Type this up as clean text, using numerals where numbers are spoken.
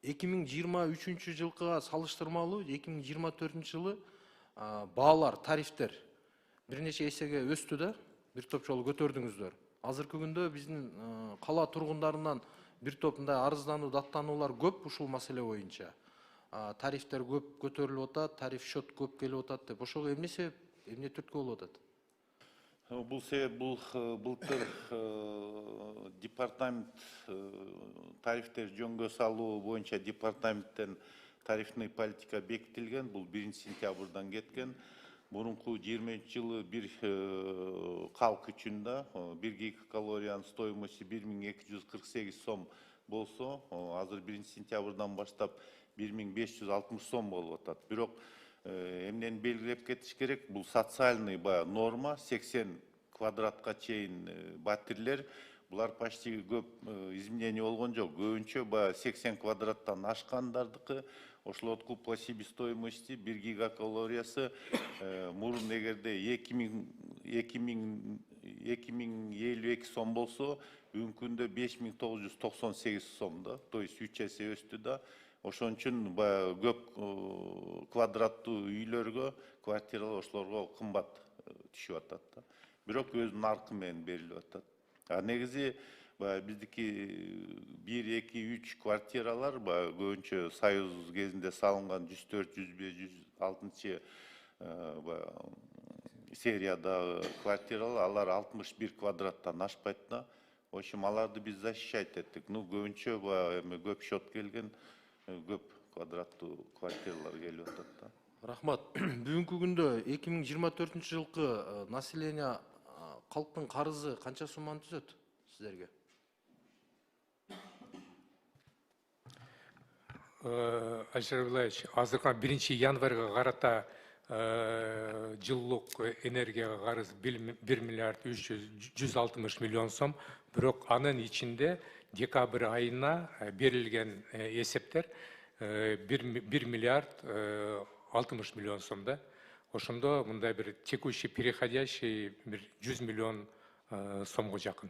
2023 жылға салыштырмалуу 2024 жылы баалар, тарифтер бир нече эсеге өстү да, бир топ жолу көтөрдүңүздөр. Азыркы күндө биздин кала тургундарынан бир топ мындай арыздануу, даттануулар көп ушул маселе боюнча. Тарифтер көп көтөрүлүп атат, тариф счет көп келип атат деп. Ошого эмне себеп, эмне түрткү болуп атат? Бұл себеп былтыр департамент тарифтер жөнгө салуу боюнча департаменттен тарифный политика бекитилген. Бұл 1 сентябрдан кеткен. Мурунку 20 жылы бир калк үчүн да 1 гигакалориянын стоимости 1248 сом болсо, азыр 1 сентябрдан баштап 1560 сом болуп атат. Бирок эмнени белгилеп кетиш керек, бул социальный норма 80 квадратка чейин батирлер, булар почти көп изменение болгон жок. Көбүнчө 80 квадраттан ашкандардыкы, ошолордуку по себестоимости 1 гигакалориясы мурун эгерде 2052 сом болсо, бүгүнкү күндө 5998 сом да, то есть 3 эсе өстү да. Ошон үчүн көп квадраттуу үйлөргө, квартиралар ошолорго кымбат түшүп атат да. Бирок өзүнүн наркы менен берилип атат. Негизи биздики 1, 2, 3 квартиралар көбүнчө Союз кезинде салынган 104, 105, 106 сериядагы квартиралар, алар 61 квадраттан ашпайт да. В общем, аларды биз защищать эттик. Көбүнчө көп счет келген, көп квадраттуу квартиралар келип атат да. Рахмат. Бүгүнкү күндө 2024 жылкы население калктын карызы канча сумманы түзөт сиздерге? Алишер Абдуллаевич, азыркы 1 январга карата жылдык энергияга карыз 1 миллиард 160 миллион сом, бирок анын ичинде декабрь айына берилген эсептер 1 миллиард 60 миллион сом да. Ошондо мындай бир текущий переходящий 100 миллион сомго жакын.